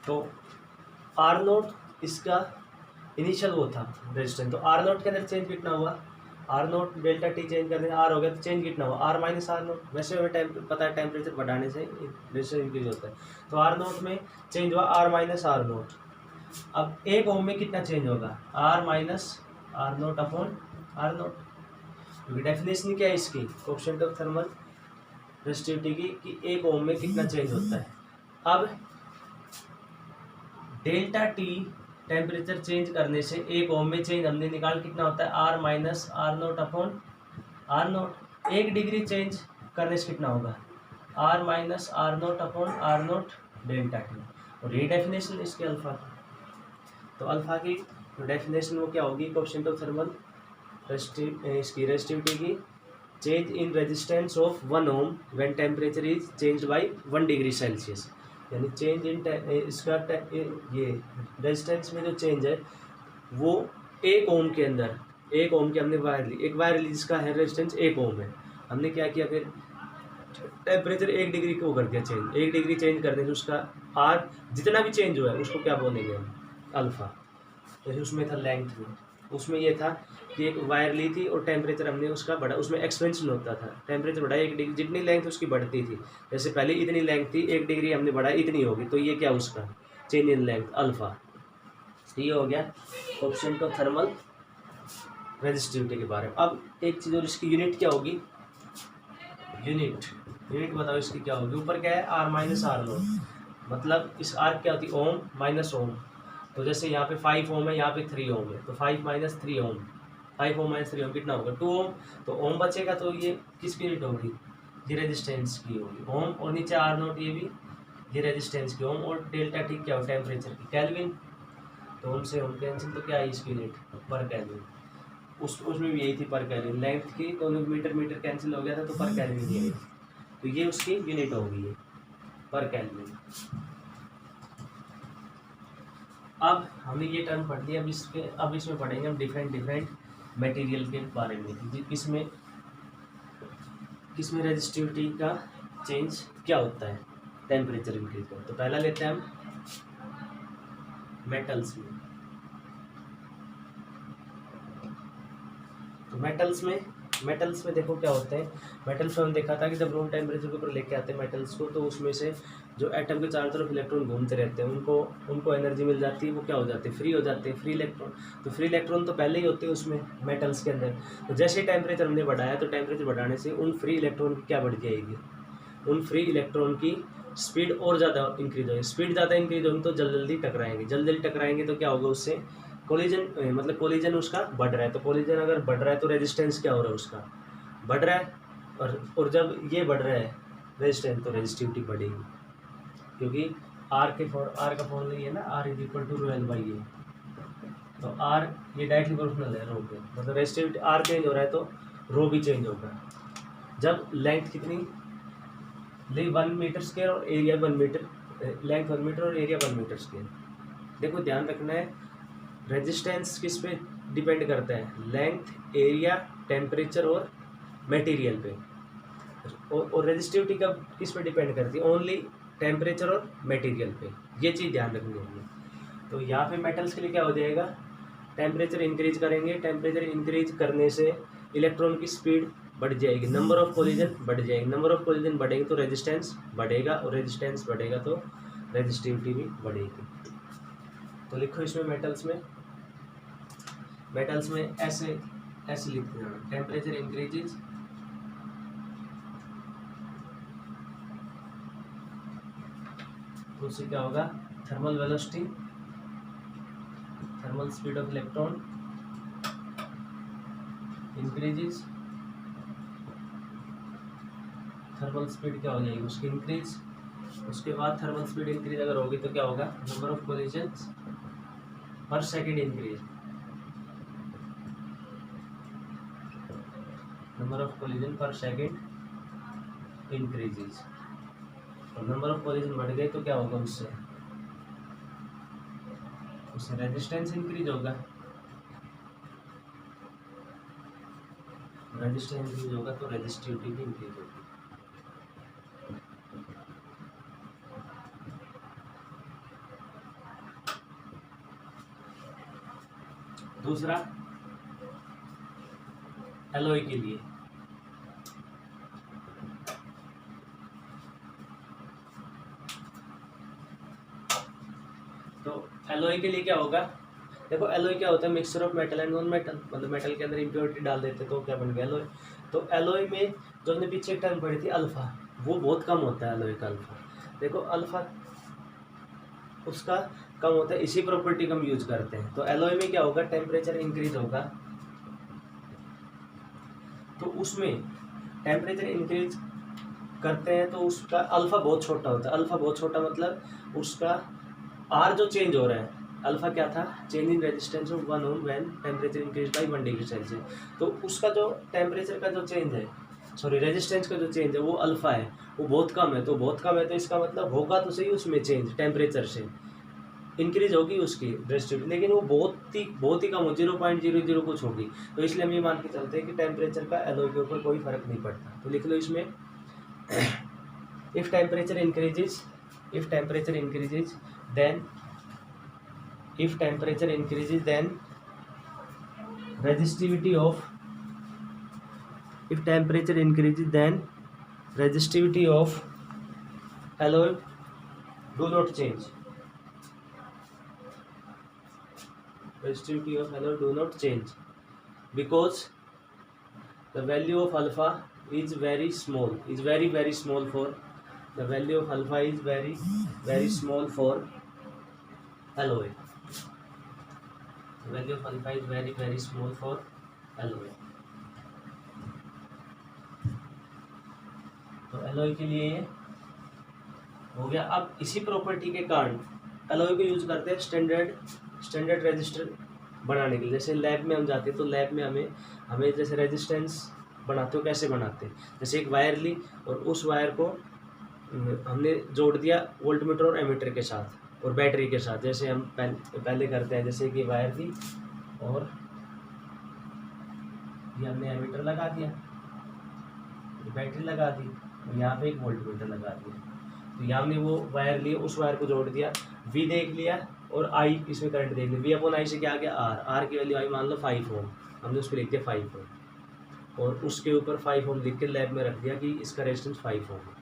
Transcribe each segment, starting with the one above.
तो R note इसका initial वो था रेजिस्टेंस, तो आर नोट के अंदर चेंज कितना हुआ, R naught delta T change करने से आर हो गया, तो चेंज कितना हुआ आर माइनस आर नोट। वैसे हमें पता है टेम्परेचर बढ़ाने से रेजिस्टेंस इंक्रीज होता है, तो आर नोट में चेंज हुआ आर माइनस आर नोट। अब 1 ओम में कितना चेंज होगा, R minus R naught upon R naught, क्योंकि डेफिनेशन क्या है इसकी, कोएफिशिएंट ऑफ थर्मल रेजिस्टिविटी की कि 1 ओम में कितना चेंज होता है। अब डेल्टा टी टेम्परेचर चेंज करने से 1 ओम में चेंज हमने निकाल कितना होता है, R minus R naught upon R naught. 1 degree change करने से कितना होगा, R minus R naught upon R naught delta T. और ये डेफिनेशन इसके अल्फा की, तो अल्फा की डेफिनेशन वो क्या होगी, कोएफिशिएंट ऑफ थर्मल इसकी रेजिस्टिविटी की change in resistance of 1 ohm when temperature is changed by 1 degree Celsius. यानी चेंज इन इसका ये रेजिस्टेंस में जो चेंज है वो 1 ओम के अंदर, 1 ओम के हमने वायर ली, एक वायर ली जिसका है रेजिस्टेंस 1 ओम है, हमने क्या किया फिर टेम्परेचर 1 डिग्री को कर दिया चेंज, 1 डिग्री चेंज करने से उसका आर जितना भी चेंज हुआ है उसको क्या बोलेंगे हम, अल्फा। जैसे उसमें था लेंथ में, उसमें ये था कि एक वायर ली थी और टेम्परेचर हमने उसका बढ़ा, उसमें एक्सपेंशन होता था, टेम्परेचर बढ़ा 1 डिग्री, जितनी लेंथ उसकी बढ़ती थी, जैसे पहले इतनी लेंथ थी 1 डिग्री हमने बढ़ाई इतनी होगी, तो ये क्या उसका चेंज इन लेंथ अल्फा। ये हो गया कोएफिशिएंट ऑफ थर्मल रेजिस्टिविटी के बारे में। अब एक चीज़ और, इसकी यूनिट क्या होगी, यूनिट बताओ इसकी क्या होगी। ऊपर क्या है आर माइनस आर नोट, मतलब इस आर क्या होती है ओम माइनस ओम, तो जैसे यहाँ पे 5 ओम है, यहाँ पे 3 ओम है, तो 5 माइनस 3 ओम, 5 ओम माइनस 3 ओम कितना होगा 2 ओम, तो ओम बचेगा, तो ये किसकी यूनिट होगी, ये रेजिस्टेंस की होगी ओम, और नीचे आर नोट ये भी ये रेजिस्टेंस की ओम, और डेल्टा टी क्या हो टेम्परेचर की केल्विन, तो ओम से ओम कैंसिल, तो क्या है इसकी यूनिट पर केल्विन। उसमें भी यही थी पर केल्विन, लेंथ की तो मीटर मीटर कैंसिल हो गया था, तो पर केल्विन ये, तो ये उसकी यूनिट होगी ये पर केल्विन। अब हमने ये टर्म पढ़ लिया, अब इसमें पढ़ेंगे हम डिफरेंट मटेरियल के बारे में, किसमें रेजिस्टिविटी का चेंज क्या होता है टेम्परेचर इंक्रीज का। तो पहला लेते हैं हम मेटल्स में। तो मेटल्स में देखो क्या होते हैं, मेटल्स में हम देखा था कि जब रूम टेम्परेचर के ऊपर लेके आते हैं मेटल्स को, तो उसमें से जो एटम के चारों तरफ इलेक्ट्रॉन घूमते रहते हैं उनको एनर्जी मिल जाती है, वो क्या हो जाते हैं फ्री हो जाते हैं, फ्री इलेक्ट्रॉन। तो फ्री इलेक्ट्रॉन तो पहले ही होते हैं उसमें मेटल्स के अंदर, तो जैसे ही टेम्परेचर हमने बढ़ाया तो टेम्परेचर बढ़ाने से उन फ्री इलेक्ट्रॉन की क्या बढ़ जाएगी, उन फ्री इलेक्ट्रॉन की स्पीड और ज़्यादा इंक्रीज होगी, स्पीड ज़्यादा इंक्रीज होगी तो जल्दी जल्दी टकराएंगे, तो क्या होगा उससे कोलिजन, मतलब कोलिजन उसका बढ़ रहा है, तो कोलिजन अगर बढ़ रहा है तो रेजिस्टेंस क्या हो रहा है उसका बढ़ रहा है, और जब ये बढ़ रहा है रेजिस्टेंस तो रेजिस्टिविटी बढ़ेगी, क्योंकि आर का फॉर्मूला ये है ना, R is equal to rho L by A, तो आर ये डायरेक्टली प्रोपोर्शनल है रो के, मतलब रेजिस्टिविटी आर चेंज हो रहा है तो रो भी चेंज होगा। जब लेंथ कितनी 1 मीटर स्क्वायर और एरिया 1 मीटर, लेंथ 1 मीटर और एरिया 1 मीटर स्क्वायर। देखो ध्यान रखना है रेजिस्टेंस किस पे डिपेंड करता है, लेंथ, एरिया, टेम्परेचर और मटेरियल पे, और रेजिस्टिविटी का किस पे डिपेंड करती है, ओनली टेम्परेचर और मटेरियल पे, ये चीज़ ध्यान रखनी है। तो यहाँ पे मेटल्स के लिए क्या हो जाएगा, टेम्परेचर इंक्रीज करेंगे, टेम्परेचर इंक्रीज करने से इलेक्ट्रॉन की स्पीड बढ़ जाएगी, नंबर ऑफ कोलिजन बढ़ जाएगी, नंबर ऑफ कोलिजन बढ़ेगी तो रेजिस्टेंस बढ़ेगा, और रेजिस्टेंस बढ़ेगा तो रेजिस्टिविटी भी बढ़ेगी। तो लिखो इसमें मेटल्स में ऐसे लिख देना, टेम्परेचर इंक्रीजेज तो उससे क्या होगा, thermal velocity, thermal speed of electron increases, thermal speed क्या हो जाएगी उसकी इंक्रीज। उसके बाद थर्मल स्पीड इंक्रीज अगर होगी तो क्या होगा, नंबर ऑफ कोलिजन्स पर second increase, number of collision पर सेकेंड इंक्रीजेज, और नंबर ऑफ कोलिजन बढ़ गए तो क्या होगा उससे रेजिस्टेंस इंक्रीज होगा, रेजिस्टेंस इंक्रीज होगा तो रेजिस्टिविटी भी इंक्रीज होगी। दूसरा एलॉय के लिए, तो एलॉय के लिए क्या होगा, देखो एलॉय क्या होता है, mixture of metal and non metal, मतलब मेटल के अंदर इम्प्योरिटी डाल देते तो क्या बन गया एलॉय। तो एलॉय में जो हमने पीछे एक टर्म पढ़ी थी अल्फा, वो बहुत कम होता है एलॉय का अल्फा। देखो अल्फा उसका कम होता है, इसी प्रॉपर्टी का हम यूज करते हैं। तो एलॉय में क्या होगा, टेम्परेचर इंक्रीज होगा, तो उसमें टेम्परेचर इंक्रीज करते हैं तो उसका अल्फा बहुत छोटा होता है। अल्फा बहुत छोटा मतलब उसका आर जो चेंज हो रहा है, अल्फा क्या था, change in resistance of 1 ohm when temperature increase by 1 degree Celsius. तो उसका जो टेम्परेचर का जो चेंज है, सॉरी रेजिस्टेंस का जो चेंज है वो अल्फा है, वो बहुत कम है। तो बहुत कम है तो इसका मतलब होगा तो सही उसमें चेंज, टेम्परेचर से इंक्रीज होगी उसकी रेजिस्टिविटी, लेकिन वो बहुत ही कम हो, 0.00 कुछ होगी। तो इसलिए हम ये मान के चलते हैं कि टेम्परेचर का एलॉय के ऊपर कोई फर्क नहीं पड़ता। तो लिख लो इसमें if temperature increases, if temperature increases then, if temperature increases then resistivity of, if temperature increases then resistivity of alloy do not change, resistivity of alloy do not change because the value of alpha is very small, is very small for, the value of alpha is very small for alloy, the value of alpha is very small for alloy। तो alloy के लिए ये हो गया। अब इसी property के कारण एलॉय को यूज करते हैं स्टैंडर्ड रेजिस्टर बनाने के लिए। जैसे लैब में हम जाते हैं तो लैब में हमें जैसे रेजिस्टेंस बनाते हो, कैसे बनाते हैं, जैसे एक वायर ली और उस वायर को हमने जोड़ दिया वोल्टमीटर और एमीटर के साथ और बैटरी के साथ, जैसे हम पहले करते हैं। जैसे कि वायर थी और ये हमने एमीटर लगा दिया, बैटरी लगा दी और यहाँ पे एक वोल्टमीटर लगा दिया। तो यहाँ हमने वो वायर लिए, उस वायर को जोड़ दिया, वी देख लिया और आई इसमें करंट देख लिया। वी अपॉन आई से क्या आ गया, आर की वैल्यू आई मान लो 5 ओम, हमने उसको लिख दिया 5 ओम और उसके ऊपर 5 ओम लिख के लैब में रख दिया कि इसका रेजिस्टेंस 5 ओम है।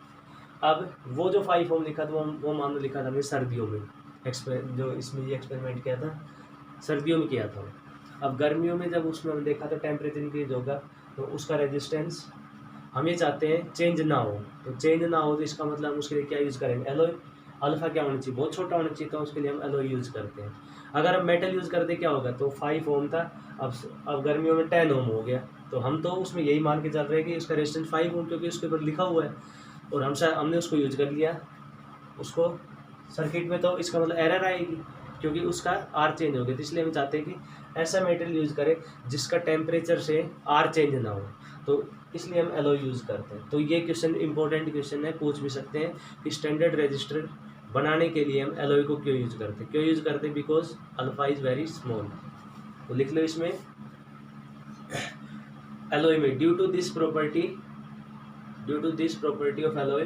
अब वो जो 5 ओम लिखा था वो मान लो लिखा था हमने सर्दियों में, जो इसमें ये एक्सपेरिमेंट किया था सर्दियों में किया था। अब गर्मियों में जब उसमें हमने देखा तो टेम्परेचर इंक्रीज होगा तो उसका रेजिस्टेंस हम ये चाहते हैं चेंज ना हो। तो चेंज ना हो तो इसका मतलब हम उसके लिए क्या यूज़ करेंगे, एलॉय। अल्फा क्या होना चाहिए, बहुत छोटा होना चाहिए, तो उसके लिए हम एलॉय यूज़ करते हैं। अगर हम मेटल यूज़ करते क्या होगा, तो 5 ओम था, अब गर्मियों में 10 ओम हो गया। तो हम तो उसमें यही मान के चल रहे हैं कि इसका रेजिस्टेंस 5 ओम क्योंकि उसके ऊपर लिखा हुआ है और हमने उसको यूज कर लिया उसको सर्किट में, तो इसका मतलब एरर आएगी क्योंकि उसका आर चेंज हो गया। तो इसलिए हम चाहते हैं कि ऐसा मटेरियल यूज़ करें जिसका टेम्परेचर से आर चेंज ना हो, तो इसलिए हम एलॉय यूज़ करते हैं। तो ये क्वेश्चन इंपॉर्टेंट क्वेश्चन है, पूछ भी सकते हैं कि स्टैंडर्ड रजिस्टर बनाने के लिए हम एलॉय को क्यों यूज़ करते हैं, because alpha is very small. तो लिख लो इसमें एलॉय में due to this property of alloy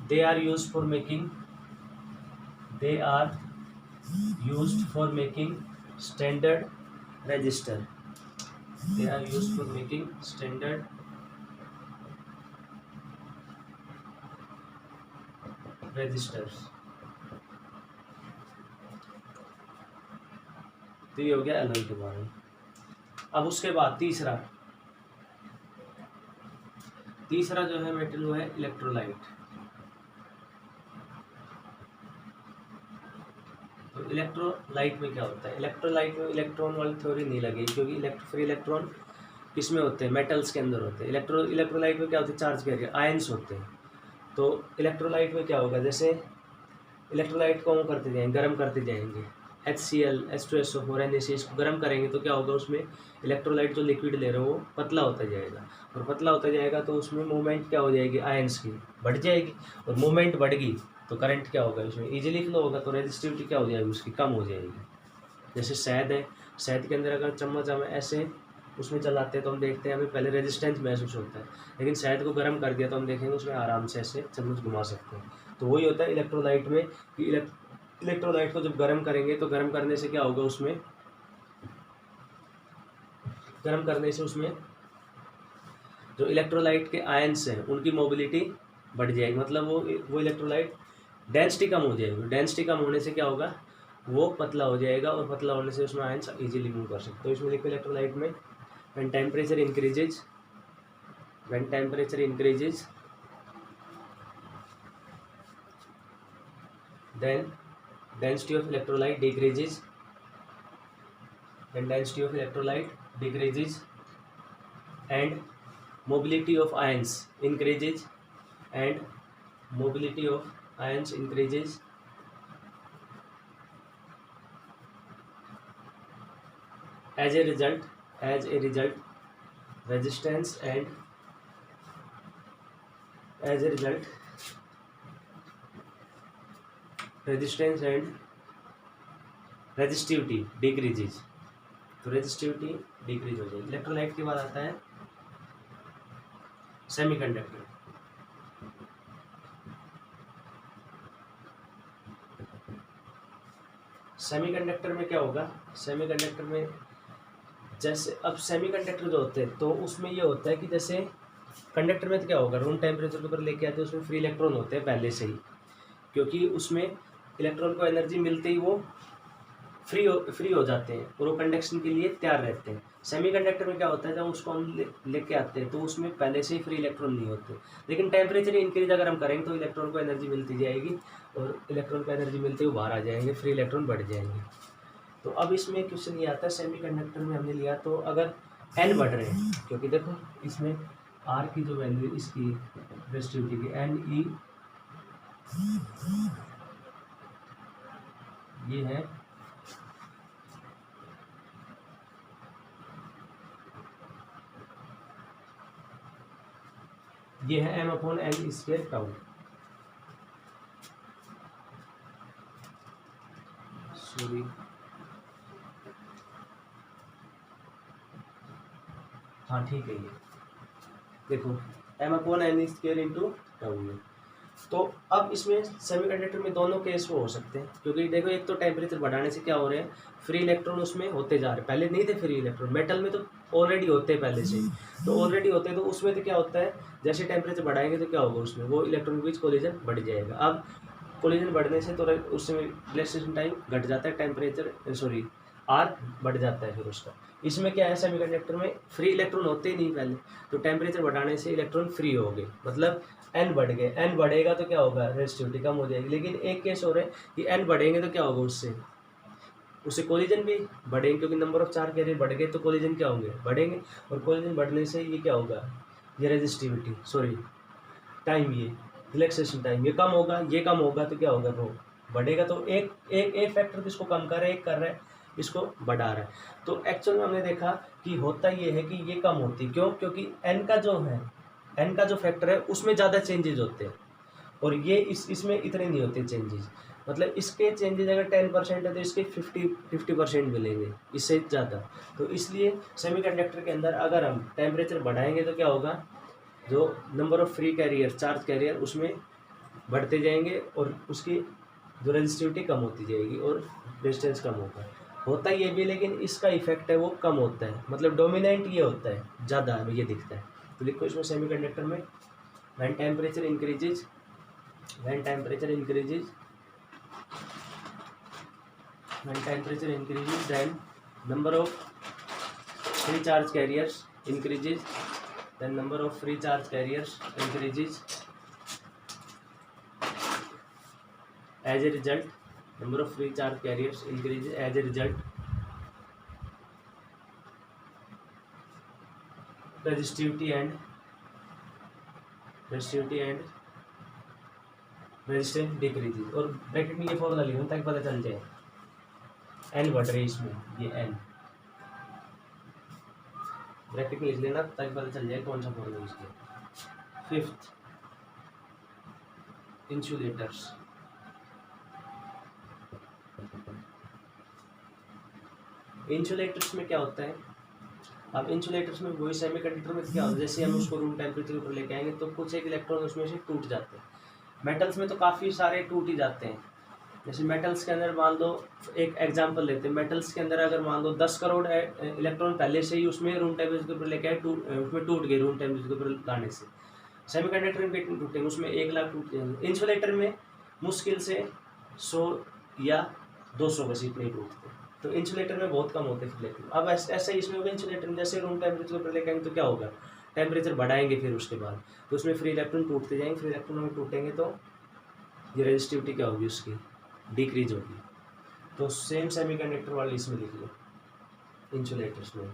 they are used for making standard register, they are used for making standard registers। तो ये हो गया एलॉय के बारे में। अब उसके बाद तीसरा जो है मेटेरियल वो है इलेक्ट्रोलाइट। तो इलेक्ट्रोलाइट में क्या होता है, इलेक्ट्रोलाइट में इलेक्ट्रॉन वाली थ्योरी नहीं लगी क्योंकि फ्री इलेक्ट्रॉन किसमें होते हैं, मेटल्स के अंदर होते हैं। इलेक्ट्रोलाइट में क्या होते हैं, चार्ज कैरियर आयंस होते हैं। तो इलेक्ट्रोलाइट में क्या होगा, जैसे इलेक्ट्रोलाइट को हम करते जाएंगे, गर्म करते जाएंगे, HCl H2SO4 NaCl इसको गर्म करेंगे तो क्या होगा, उसमें इलेक्ट्रोलाइट जो लिक्विड ले रहे हो वो पतला होता जाएगा और पतला होता जाएगा तो उसमें मूवमेंट क्या हो जाएगी, आयंस की बढ़ जाएगी और मूवमेंट बढ़ गई तो करंट क्या होगा, उसमें इजीली फ्लो होगा तो रेजिस्टिविटी क्या हो जाएगी, उसकी कम हो जाएगी। जैसे शहद है, शहद के अंदर अगर चम्मच हम ऐसे उसमें चलाते हैं तो हम देखते हैं हमें पहले रेजिस्टेंस महसूस होता है, लेकिन शहद को गर्म कर दिया तो हम देखेंगे उसमें आराम से ऐसे चम्मच घुमा सकते हैं। तो वही होता है इलेक्ट्रोलाइट में कि इलेक्ट्रोलाइट को जब गर्म करेंगे तो गर्म करने से क्या होगा, उसमें गर्म करने से उसमें जो इलेक्ट्रोलाइट के आयंस हैं उनकी मोबिलिटी बढ़ जाएगी, मतलब वो इलेक्ट्रोलाइट डेंसिटी कम हो जाएगी। डेंसिटी कम होने से क्या होगा, वो पतला हो जाएगा, और पतला होने से उसमें आयंस इजीली मूव कर सकते। तो इसमें लिखो इलेक्ट्रोलाइट में when temperature increases then density of electrolyte decreases, and mobility of ions increases, as a result resistance and resistivity decreases। तो रेजिस्टिविटी डिक्रीज हो जाएगी। इलेक्ट्रोलाइट के बाद आता है सेमीकंडक्टर। सेमीकंडक्टर में क्या होगा, सेमीकंडक्टर में जैसे अब सेमीकंडक्टर जो होते हैं तो उसमें ये होता है कि जैसे कंडक्टर में तो क्या होगा, रूम टेम्परेचर के ऊपर लेके आते हैं, उसमें फ्री इलेक्ट्रॉन होते हैं पहले से ही, क्योंकि उसमें इलेक्ट्रॉन को एनर्जी मिलते ही वो फ्री हो जाते हैं और वो कंडक्शन के लिए तैयार रहते हैं। सेमीकंडक्टर में क्या होता है, जब उसको हम लेके आते हैं तो उसमें पहले से ही फ्री इलेक्ट्रॉन नहीं होते, लेकिन टेम्परेचर इंक्रीज अगर हम करेंगे तो इलेक्ट्रॉन को एनर्जी मिलती जाएगी, और इलेक्ट्रॉन को एनर्जी मिलते हुए बाहर आ जाएंगे, फ्री इलेक्ट्रॉन बढ़ जाएंगे। तो अब इसमें क्वेश्चन ये आता है, सेमीकंडक्टर में हमने लिया तो अगर एन बढ़ रहे हैं, क्योंकि देखो इसमें आर की जो वैल्यू इसकी रेजिस्टिविटी की एन ई ये है, ये है M upon N square tau. Sorry, हाँ ठीक है, ये देखो M upon N square into tau है। तो अब इसमें सेमीकंडक्टर में दोनों केस वो हो सकते हैं, क्योंकि देखो एक तो टेम्परेचर बढ़ाने से क्या हो रहे हैं, फ्री इलेक्ट्रॉन उसमें होते जा रहे हैं, पहले नहीं थे फ्री इलेक्ट्रॉन, मेटल में तो ऑलरेडी होते हैं पहले से ही, तो ऑलरेडी होते हैं, तो उसमें तो क्या होता है, जैसे टेम्परेचर बढ़ाएंगे तो क्या होगा, उसमें वो इलेक्ट्रॉन के बीच कोलिजन बढ़ जाएगा। अब कोलिजन बढ़ने से तो उसमें रिलैक्सेशन टाइम घट जाता है, टेम्परेचर सॉरी आर बढ़ जाता है फिर उसका। इसमें क्या है, सेमीकंडक्टर में फ्री इलेक्ट्रॉन होते ही नहीं पहले, तो टेम्परेचर बढ़ाने से इलेक्ट्रॉन फ्री हो गए, मतलब एन बढ़ गए। एन बढ़ेगा तो क्या होगा, रेजिस्टिविटी कम हो जाएगी। लेकिन एक केस हो रहा है कि एन बढ़ेंगे तो क्या होगा, उससे कोलिजन भी बढ़ेंगे, क्योंकि नंबर ऑफ चार्ज कैरियर बढ़ गए तो कोलिजन क्या होंगे, बढ़ेंगे, और कोलिजन बढ़ने से ये क्या होगा, ये रेजिस्टिविटी सॉरी टाइम, ये रिलैक्सेशन टाइम ये कम होगा तो क्या होगा, वो बढ़ेगा। तो एक फैक्टर किसको कम कर रहा है, एक कर रहा है इसको बढ़ा रहा है। तो एक्चुअल में हमने देखा कि होता ये है कि ये कम होती, क्यों, क्योंकि एन का जो फैक्टर है उसमें ज़्यादा चेंजेज होते हैं, और ये इसमें इतने नहीं होते चेंजेस, मतलब इसके चेंजेस अगर 10% है तो इसके 50% मिलेंगे, इससे ज़्यादा। तो इसलिए सेमीकंडक्टर के अंदर अगर हम टेम्परेचर बढ़ाएंगे तो क्या होगा, जो number of free carrier charge carrier उसमें बढ़ते जाएंगे, और उसकी जो रेजिस्टिविटी कम होती जाएगी और रेजिस्टेंस कम होता है ये भी, लेकिन इसका इफेक्ट है वो कम होता है, मतलब डोमिनेंट ये होता है, ज़्यादा ये दिखता है। तो देखो इसमें सेमीकंडक्टर में when temperature increases then number of free charge carriers increases, as a result number of free charge carriers increases, as a result resistivity and resistance decreases। और ब्रैकेट में ये फॉर्मूला लिखो ताकि पता चल जाए, एन बढ़ रही है इसमें, ये एन ब्रैकेट में लिख लेना ताकि पता चल जाए कौन सा फॉर्मूला इसके। Fifth, insulators. इंसुलेटर्स में क्या होता है, अब इंसुलेटर्स में वही सेमीकंडक्टर में क्या होता है, जैसे हम उसको रूम टेम्परेचर ऊपर लेके आएंगे तो कुछ एक इलेक्ट्रॉन उसमें से टूट जाते हैं। मेटल्स में तो काफ़ी सारे टूट ही जाते हैं, जैसे मेटल्स के अंदर मान लो, एक एग्जांपल लेते हैं, मेटल्स के अंदर अगर मान लो 10 करोड़ इलेक्ट्रॉन पहले से ही उसमें रूम टेम्परेचर के ऊपर लेके आए, उसमें टूट गए रूम टेम्परेचर के ऊपर लाने से। सेमीकंडक्टर में कितने टूटेंगे? उसमें 1 लाख टूट जाएंगे। इंसुलेटर में मुश्किल से 100 या 200 बस इतने ही टूटते हैं। तो इंसुलेटर में बहुत कम होते हैं फिर। अब ऐसा ही इसमें होगा, इंसुलेटर में जैसे रूम टेम्परेचर के ऊपर लेके आएंगे तो क्या होगा, टेम्परेचर बढ़ाएंगे, फिर उसके बाद तो उसमें फ्री इलेक्ट्रॉन टूटते जाएंगे। फ्री इलेक्ट्रॉन में टूटेंगे तो ये रेजिस्टिविटी क्या होगी, उसकी डिक्रीज होगी। तो सेम सेमीकंडक्टर वाले इसमें लिख लो, इंसुलेटर्स में।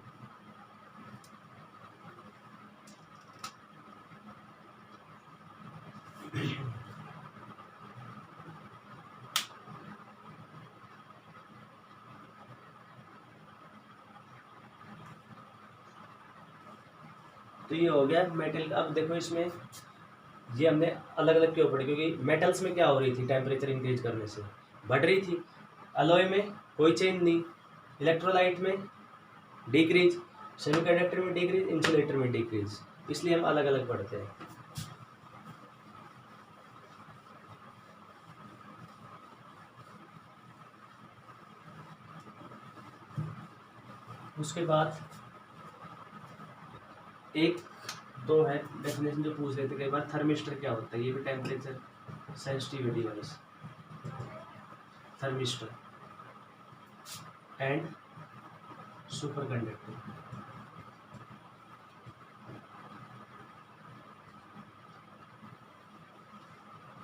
तो ये हो गया मेटल। अब देखो इसमें ये हमने अलग अलग क्यों पढ़े, क्योंकि मेटल्स में क्या हो रही थी, टेम्परेचर इंक्रीज करने से बढ़ रही थी। अलॉय में कोई चेंज नहीं, इलेक्ट्रोलाइट में डिक्रीज, सेमीकंडक्टर में डिक्रीज, इंसुलेटर में डिक्रीज, इसलिए हम अलग अलग पढ़ते हैं। उसके बाद एक दो है डेफिनेशन जो पूछ रहे थे कई बार, थर्मिस्टर क्या होता है, ये भी temperature sensitive device, thermistor and super conductor.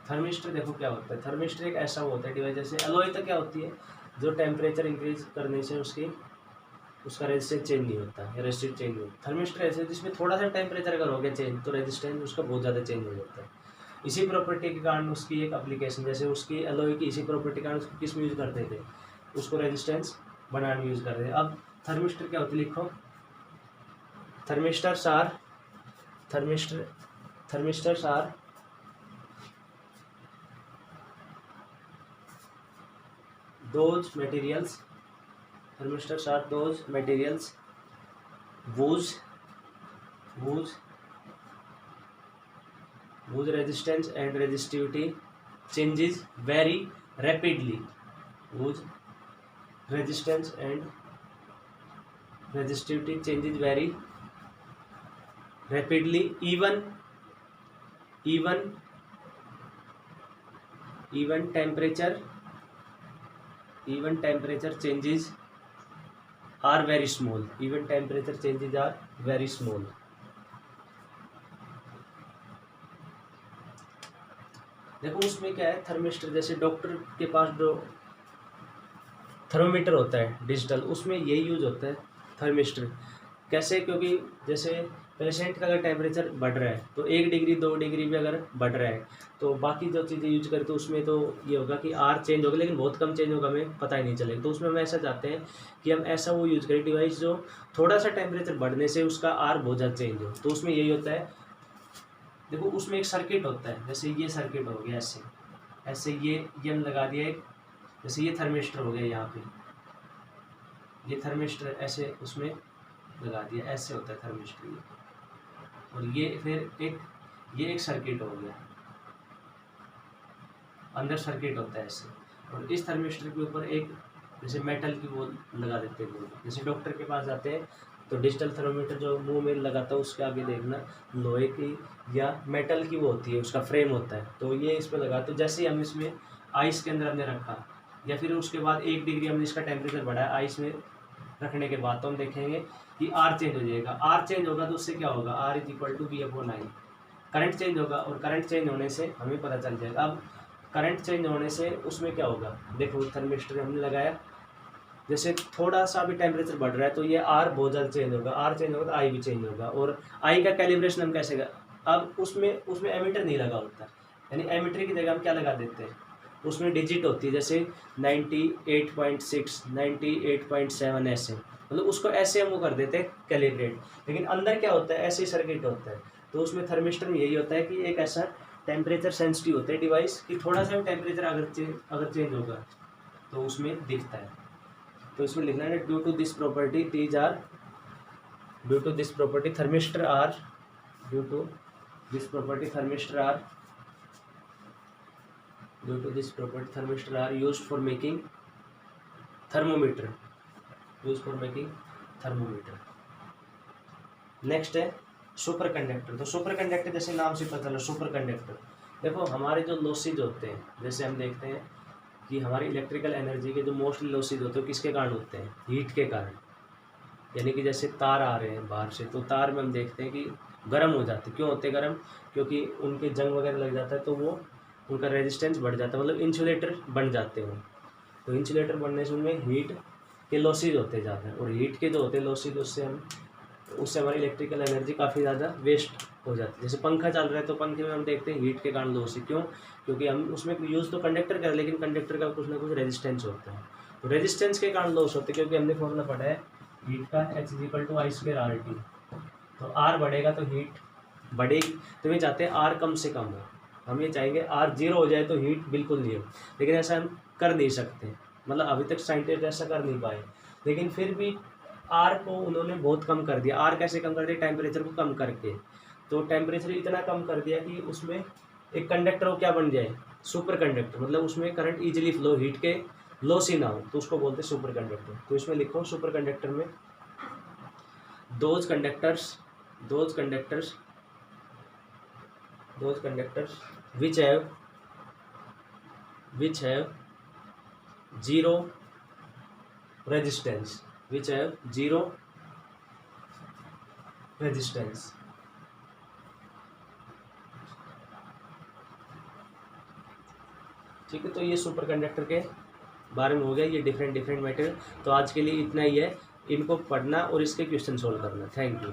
Thermistor देखो क्या होता है, थर्मिस्टर एक ऐसा होता है डिवाइस, जैसे अलॉय तो क्या होती है, जो टेम्परेचर इंक्रीज करने से उसका रेजिस्टेंस चेंज नहीं होता है, रेजिस्टेंस चेंज नहीं होता। थर्मिस्टर ऐसे जिसमें थोड़ा सा टेम्परेचर अगर हो गया चेंज तो रेजिस्टेंस उसका बहुत ज़्यादा चेंज हो जाता है। इसी प्रॉपर्टी के कारण उसकी एक एप्लीकेशन, जैसे उसकी अलॉय की इसी प्रॉपर्टी के कारण उसको किस में यूज़ करते थे, उसको रेजिस्टेंस बनाने में यूज़ करते थे। अब थर्मिस्टर क्या होती है, लिखो, thermistors are those materials thermistors are those materials whose resistance and resistivity changes very rapidly, whose resistance and resistivity changes very rapidly, even temperature changes are very small, even temperature changes are very small। देखो उसमें क्या है, thermistor जैसे doctor के पास जो thermometer होता है digital, उसमें यही यूज होता है थर्मिस्टर। कैसे, क्योंकि जैसे पेशेंट का अगर टेम्परेचर बढ़ रहा है तो 1 डिग्री 2 डिग्री भी अगर बढ़ रहा है तो बाकी जो चीज़ें यूज करें तो उसमें तो ये होगा कि आर चेंज होगा, लेकिन बहुत कम चेंज होगा, हमें पता ही नहीं चलेगा। तो उसमें हम ऐसा चाहते हैं कि हम ऐसा वो यूज करें डिवाइस जो थोड़ा सा टेम्परेचर बढ़ने से उसका आर बहुत ज़्यादा चेंज हो। तो उसमें यही होता है, देखो उसमें एक सर्किट होता है, जैसे ये सर्किट हो गया, ऐसे ये हम लगा दिया एक, जैसे ये थर्मिस्टर हो गया, यहाँ पे ये थर्मिस्टर ऐसे उसमें लगा दिया, ऐसे होता है थर्मिस्टर ये। और ये फिर एक सर्किट हो गया, अंदर सर्किट होता है ऐसे। और इस थर्मिस्टर के ऊपर एक जैसे मेटल की वो लगा देते हैं वो, जैसे डॉक्टर के पास जाते हैं तो डिजिटल थर्मोमीटर जो मुंह में लगाता है उसके आगे देखना लोहे की या मेटल की वो होती है, उसका फ्रेम होता है, तो ये इस पर लगा। तो जैसे ही हम इसमें आइस के अंदर हमने रखा या फिर उसके बाद 1 डिग्री हमने इसका टेम्परेचर बढ़ाया आइस में रखने के बाद, तो हम देखेंगे कि आर चेंज हो जाएगा। आर चेंज होगा तो उससे क्या होगा, R is equal to V/9। Current change होगा और करंट चेंज होने से हमें पता चल जाएगा। अब करंट चेंज होने से उसमें क्या होगा, देखो थर्मिस्टर हमने लगाया, जैसे थोड़ा सा भी टेम्परेचर बढ़ रहा है तो ये आर बहुत ज़्यादा चेंज होगा, आर चेंज होगा तो आई भी चेंज होगा। और आई का कैलिब्रेशन हम कैसे अब उसमें एमीटर नहीं लगा होता, यानी एमीटर की जगह हम क्या लगा देते हैं, उसमें डिजिट होती है, जैसे 98.6 98.7 ऐसे, मतलब उसको ऐसे हम वो कर देते हैं कैलिब्रेट। लेकिन अंदर क्या होता है, ऐसे ही सर्किट होता है। तो उसमें थर्मिस्टर में यही होता है कि एक ऐसा टेम्परेचर सेंसिटिव होता है डिवाइस कि थोड़ा सा भी टेम्परेचर अगर चेंज होगा तो उसमें दिखता है। तो इसमें लिखना है due to this property thermistor are due to this property thermistor are used for making thermometer, use for making thermometer. Next है सुपर कंडक्टर। तो सुपर कंडक्टर जैसे नाम से पता चला सुपर कंडक्टर, देखो हमारे जो लॉसेज होते हैं, जैसे हम देखते हैं कि हमारी इलेक्ट्रिकल एनर्जी के जो मोस्टली लॉसेज होते हैं किसके कारण होते हैं, हीट के कारण। यानी कि जैसे तार आ रहे हैं बाहर से, तो तार में हम देखते हैं कि गर्म हो जाते हैं। क्यों होते हैं गर्म? क्योंकि उनके जंग वगैरह लग जाता है, तो वो उनका रेजिस्टेंस बढ़ जाता है, मतलब इंसुलेटर बन जाते हैं वो। तो इंसुलेटर बनने से उनमें हीट के लॉसेज होते ज़्यादा हैं, और हीट के जो होते हैं लॉसेज उससे हमारी इलेक्ट्रिकल एनर्जी काफ़ी ज़्यादा वेस्ट हो जाती है। जैसे पंखा चल रहा है, तो पंखे में हम देखते हैं हीट के कारण लॉस है। क्यों? क्योंकि हम उसमें यूज़ तो कंडक्टर कर, लेकिन कंडक्टर का कुछ ना कुछ रेजिस्टेंस होता है, तो रेजिस्टेंस के कारण लॉस होते हैं। क्योंकि हमने फॉर्मूला पढ़ा है हीट का, H=I²RT। तो R बढ़ेगा तो हीट बढ़ेगी, तो ये चाहते हैं R कम से कम हो। हम ये चाहेंगे R 0 हो जाए तो हीट बिल्कुल नहीं हो, लेकिन ऐसा हम कर नहीं सकते, मतलब अभी तक साइंटिस्ट ऐसा कर नहीं पाए। लेकिन फिर भी R को उन्होंने बहुत कम कर दिया। R कैसे कम कर दिया? टेम्परेचर को कम करके। तो टेम्परेचर इतना कम कर दिया कि उसमें एक कंडक्टर को क्या बन जाए, सुपर कंडक्टर, मतलब उसमें करंट इजीली फ्लो, हीट के लॉस ही ना हो, तो उसको बोलते हैं सुपर कंडक्टर। तो इसमें लिखो सुपर कंडक्टर में those conductors which have zero resistance, ठीक है। तो ये सुपर कंडक्टर के बारे में हो गया, ये डिफरेंट मटेरियल। तो आज के लिए इतना ही है, इनको पढ़ना और इसके क्वेश्चन सोल्व करना। Thank you.